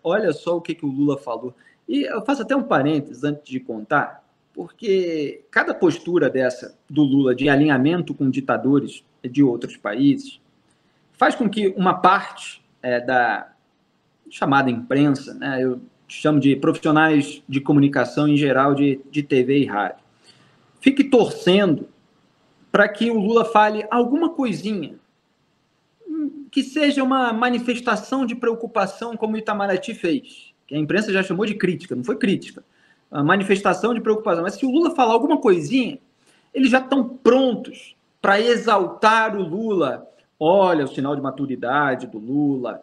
Olha só o que o Lula falou. E eu faço até um parênteses antes de contar, porque cada postura dessa do Lula de alinhamento com ditadores de outros países faz com que uma parte da chamada imprensa, né, eu chamo de profissionais de comunicação em geral de TV e rádio, fique torcendo para que o Lula fale alguma coisinha que seja uma manifestação de preocupação, como o Itamaraty fez, que a imprensa já chamou de crítica, não foi crítica, a manifestação de preocupação. Mas se o Lula falar alguma coisinha, eles já estão prontos para exaltar o Lula. Olha, o sinal de maturidade do Lula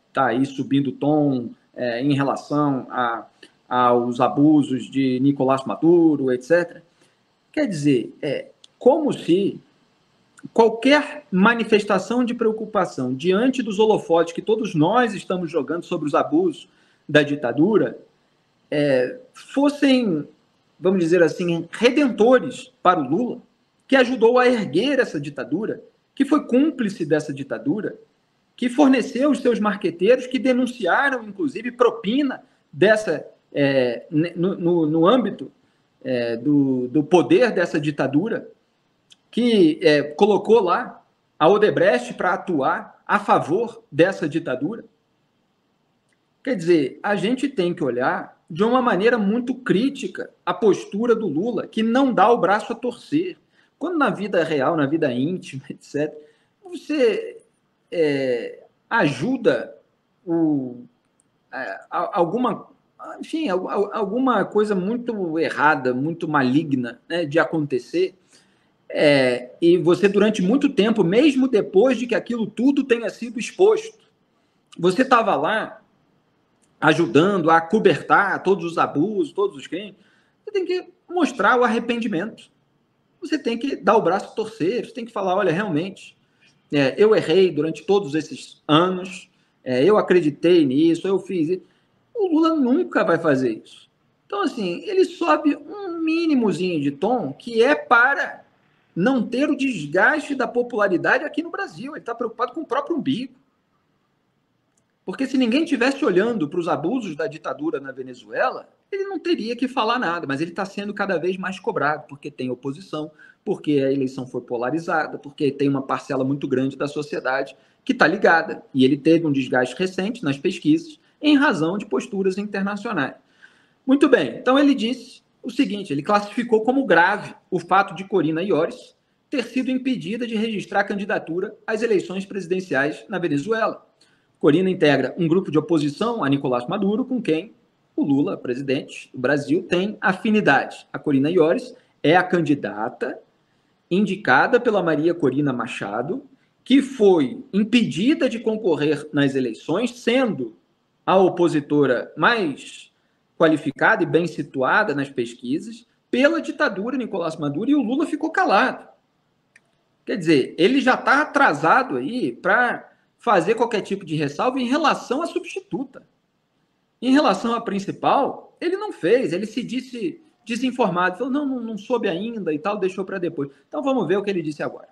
está aí subindo o tom em relação aos abusos de Nicolás Maduro, etc. Quer dizer, como se qualquer manifestação de preocupação diante dos holofotes que todos nós estamos jogando sobre os abusos da ditadura fossem, vamos dizer assim, redentores para o Lula, que ajudou a erguer essa ditadura, que foi cúmplice dessa ditadura, que forneceu os seus marqueteiros, que denunciaram, inclusive, propina dessa no âmbito do poder dessa ditadura, que colocou lá a Odebrecht para atuar a favor dessa ditadura. Quer dizer, a gente tem que olhar de uma maneira muito crítica a postura do Lula, que não dá o braço a torcer. Quando na vida real, na vida íntima, etc., você ajuda alguma coisa muito errada, muito maligna, né, de acontecer, e você, durante muito tempo, mesmo depois de que aquilo tudo tenha sido exposto, você estava lá ajudando a acobertar todos os abusos, todos os crimes, você tem que mostrar o arrependimento. Você tem que dar o braço a torcer, você tem que falar, olha, realmente, eu errei durante todos esses anos, eu acreditei nisso, eu fiz isso. O Lula nunca vai fazer isso. Então, assim, ele sobe um mínimozinho de tom que é para não ter o desgaste da popularidade aqui no Brasil. Ele está preocupado com o próprio umbigo. Porque se ninguém estivesse olhando para os abusos da ditadura na Venezuela, ele não teria que falar nada, mas ele está sendo cada vez mais cobrado, porque tem oposição, porque a eleição foi polarizada, porque tem uma parcela muito grande da sociedade que está ligada. E ele teve um desgaste recente nas pesquisas em razão de posturas internacionais. Muito bem, então ele disse o seguinte, ele classificou como grave o fato de Corina Yoris ter sido impedida de registrar candidatura às eleições presidenciais na Venezuela. Corina integra um grupo de oposição a Nicolás Maduro, com quem o Lula, presidente do Brasil, tem afinidade. A Corina Yoris é a candidata indicada pela Maria Corina Machado, que foi impedida de concorrer nas eleições, sendo a opositora mais qualificada e bem situada nas pesquisas, pela ditadura Nicolás Maduro, e o Lula ficou calado. Quer dizer, ele já está atrasado aí para fazer qualquer tipo de ressalva em relação à substituta. Em relação à principal, ele não fez, ele se disse desinformado, falou, não soube ainda e tal, deixou para depois. Então vamos ver o que ele disse agora.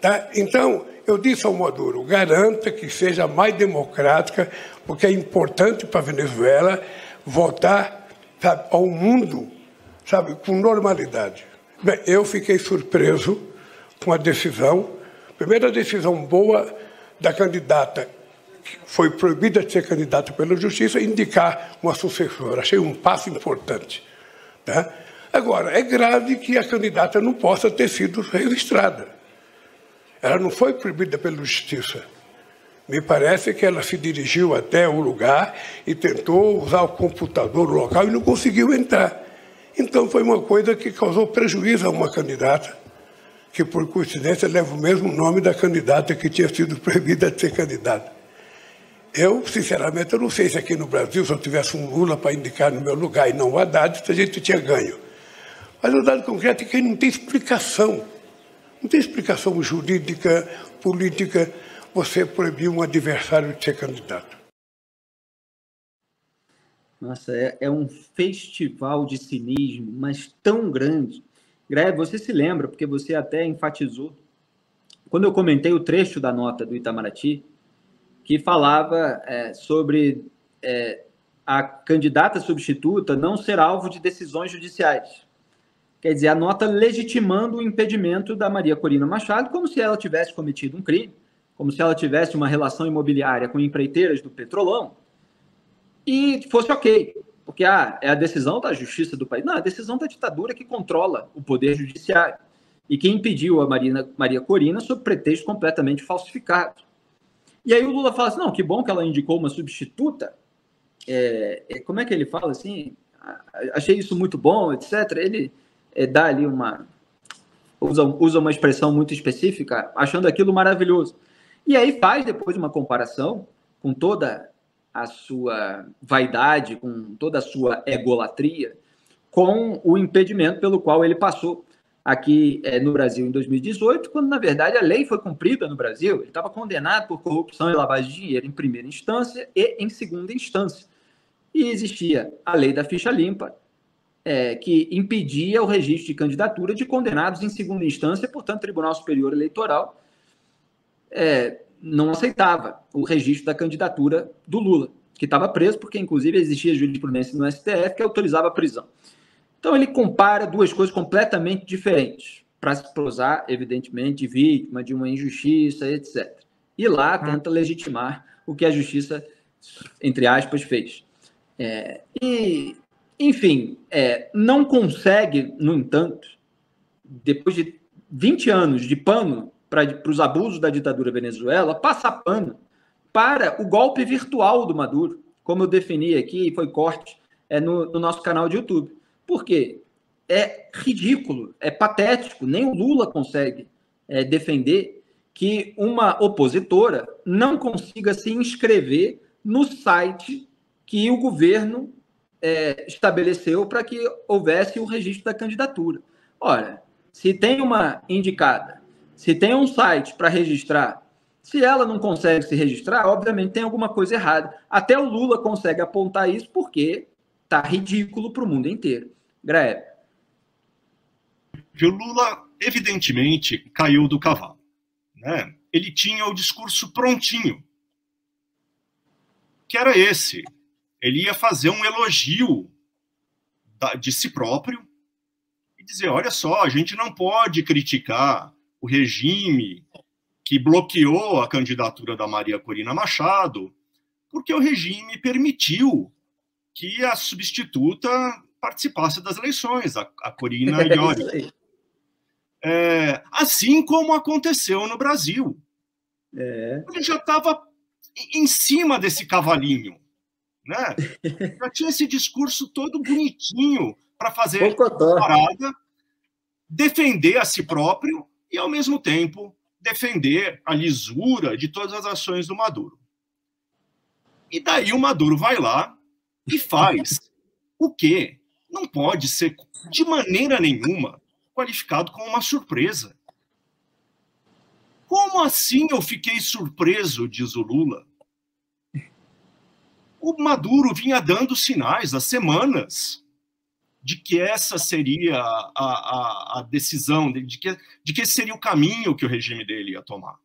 Tá? Então, eu disse ao Maduro, garanta que seja mais democrática, porque é importante para a Venezuela voltar, sabe, ao mundo, sabe, com normalidade. Bem, eu fiquei surpreso com a decisão, primeira decisão boa da candidata, que foi proibida de ser candidata pela Justiça, indicar uma sucessora. Achei um passo importante. Tá? Agora, é grave que a candidata não possa ter sido registrada. Ela não foi proibida pela Justiça. Me parece que ela se dirigiu até o lugar e tentou usar o computador local e não conseguiu entrar. Então, foi uma coisa que causou prejuízo a uma candidata, que, por coincidência, leva o mesmo nome da candidata que tinha sido proibida de ser candidata. Eu, sinceramente, eu não sei se aqui no Brasil, se eu tivesse um Lula para indicar no meu lugar e não o Haddad, se a gente tinha ganho. Mas o dado concreto é que não tem explicação. Não tem explicação jurídica, política, você proibir um adversário de ser candidato. Nossa, é um festival de cinismo, mas tão grande. Greve, você se lembra, porque você até enfatizou, quando eu comentei o trecho da nota do Itamaraty, que falava sobre a candidata substituta não ser alvo de decisões judiciais. Quer dizer, a nota legitimando o impedimento da Maria Corina Machado, como se ela tivesse cometido um crime, como se ela tivesse uma relação imobiliária com empreiteiras do Petrolão, e fosse ok, porque é a decisão da justiça do país. Não, é a decisão da ditadura que controla o poder judiciário e que impediu a Maria Corina sob pretexto completamente falsificado. E aí o Lula fala assim, não, que bom que ela indicou uma substituta. Como é que ele fala assim? Achei isso muito bom, etc. Ele dá ali usa uma expressão muito específica, achando aquilo maravilhoso. E aí faz depois uma comparação com toda a sua vaidade, com toda a sua egolatria, com o impedimento pelo qual ele passou aqui no Brasil em 2018, quando, na verdade, a lei foi cumprida no Brasil. Ele estava condenado por corrupção e lavagem de dinheiro em primeira instância e em segunda instância. E existia a lei da ficha limpa, que impedia o registro de candidatura de condenados em segunda instância, portanto, o Tribunal Superior Eleitoral não aceitava o registro da candidatura do Lula, que estava preso, porque, inclusive, existia jurisprudência no STF que autorizava a prisão. Então, ele compara duas coisas completamente diferentes, para se prosar, evidentemente, vítima de uma injustiça, etc. E lá tenta legitimar o que a justiça, entre aspas, fez. Enfim, não consegue, no entanto, depois de 20 anos de pano para os abusos da ditadura Venezuela, passar pano para o golpe virtual do Maduro, como eu defini aqui, foi corte no nosso canal de YouTube. Por quê? É ridículo, é patético, nem o Lula consegue defender que uma opositora não consiga se inscrever no site que o governo estabeleceu para que houvesse o registro da candidatura. Ora, se tem uma indicada, se tem um site para registrar, se ela não consegue se registrar, obviamente tem alguma coisa errada. Até o Lula consegue apontar isso porque está ridículo para o mundo inteiro. Graeb. O Lula, evidentemente, caiu do cavalo, né? Ele tinha o discurso prontinho, que era esse. Ele ia fazer um elogio de si próprio e dizer, olha só, a gente não pode criticar o regime que bloqueou a candidatura da Maria Corina Machado, porque o regime permitiu que a substituta participasse das eleições, a Corina Iori. Assim como aconteceu no Brasil. Ele já estava em cima desse cavalinho, né? Já tinha esse discurso todo bonitinho para fazer parada, defender a si próprio e, ao mesmo tempo, defender a lisura de todas as ações do Maduro. E daí o Maduro vai lá e faz o que não pode ser, de maneira nenhuma, qualificado como uma surpresa. Como assim eu fiquei surpreso, diz o Lula? O Maduro vinha dando sinais há semanas de que essa seria a decisão, de que esse seria o caminho que o regime dele ia tomar.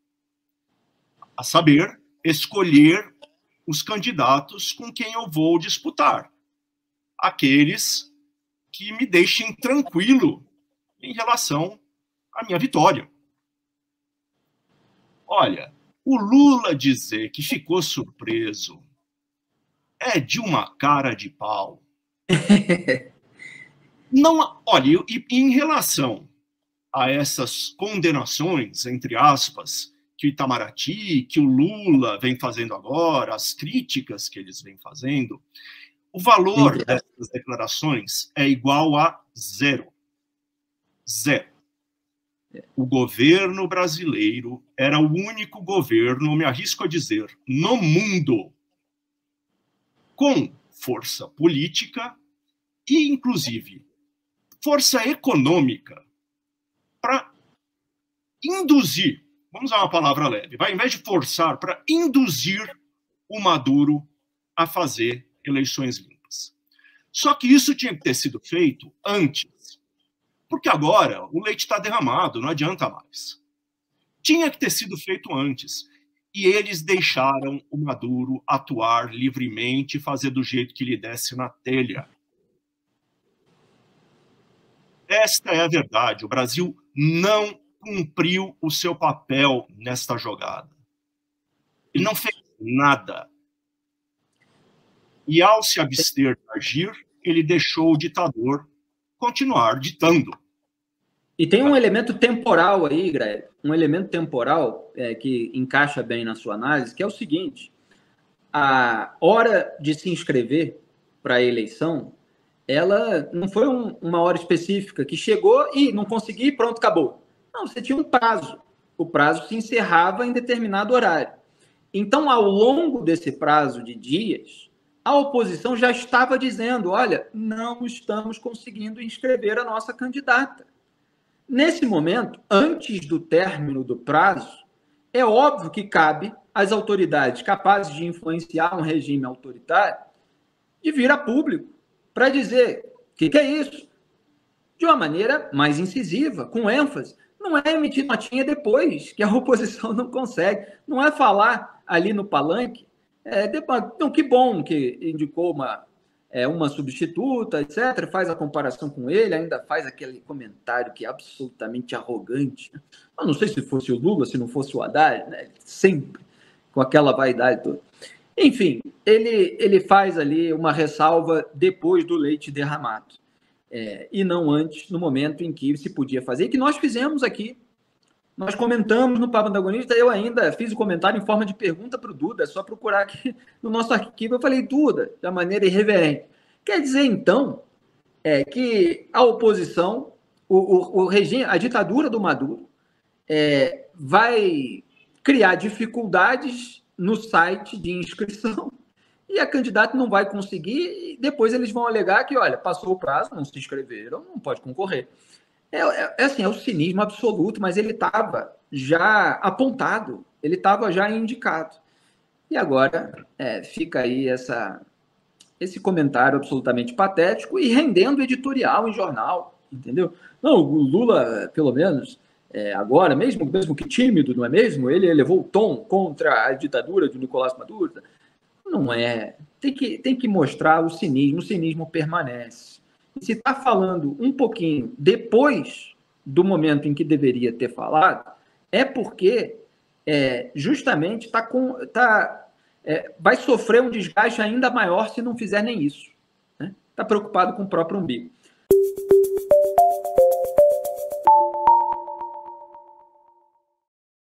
A saber, escolher os candidatos com quem eu vou disputar. Aqueles que me deixem tranquilo em relação à minha vitória. Olha, o Lula dizer que ficou surpreso é de uma cara de pau. Não, olha, e em relação a essas condenações, entre aspas, que o Itamaraty, que o Lula vem fazendo agora, as críticas que eles vêm fazendo, o valor dessas declarações é igual a zero. Zero. O governo brasileiro era o único governo, me arrisco a dizer, no mundo, com força política e, inclusive, força econômica para induzir, vamos usar uma palavra leve, vai, ao invés de forçar, para induzir o Maduro a fazer eleições limpas. Só que isso tinha que ter sido feito antes, porque agora o leite está derramado, não adianta mais. Tinha que ter sido feito antes. e eles deixaram o Maduro atuar livremente e fazer do jeito que lhe desse na telha. Esta é a verdade. O Brasil não cumpriu o seu papel nesta jogada. Ele não fez nada. E, ao se abster de agir, ele deixou o ditador continuar ditando. E tem um elemento temporal aí, Grael, um elemento temporal que encaixa bem na sua análise, que é o seguinte: a hora de se inscrever para a eleição, ela não foi uma hora específica que chegou e não consegui, pronto, acabou. Não, você tinha um prazo. O prazo se encerrava em determinado horário. Então, ao longo desse prazo de dias, a oposição já estava dizendo: olha, não estamos conseguindo inscrever a nossa candidata. Nesse momento, antes do término do prazo, é óbvio que cabe às autoridades capazes de influenciar um regime autoritário de vir a público para dizer: o que é isso? De uma maneira mais incisiva, com ênfase. Não é emitir notinha depois, que a oposição não consegue. Não é falar ali no palanque. Então, que bom que indicou uma substituta, etc. Faz a comparação com ele, ainda faz aquele comentário que é absolutamente arrogante. Eu não sei se fosse o Lula, se não fosse o Haddad, né? Sempre com aquela vaidade toda. Enfim, ele faz ali uma ressalva depois do leite derramado. E não antes, no momento em que se podia fazer, e que nós fizemos aqui. Nós comentamos no Papo Antagonista, eu ainda fiz o comentário em forma de pergunta para o Duda, é só procurar aqui no nosso arquivo. Eu falei: Duda, de uma maneira irreverente. Quer dizer, então, que a oposição, o regime, a ditadura do Maduro, vai criar dificuldades no site de inscrição e a candidata não vai conseguir, e depois eles vão alegar que, olha, passou o prazo, não se inscreveram, não pode concorrer. É o cinismo absoluto, mas ele estava já apontado, ele estava já indicado. E agora fica aí esse comentário absolutamente patético e rendendo editorial em jornal, entendeu? Não, o Lula, pelo menos, agora, mesmo que tímido, não é mesmo? Ele elevou o tom contra a ditadura de Nicolás Maduro. Não é. Tem que mostrar o cinismo permanece. E se está falando um pouquinho depois do momento em que deveria ter falado, é porque justamente vai sofrer um desgaste ainda maior se não fizer nem isso. Está preocupado com o próprio umbigo.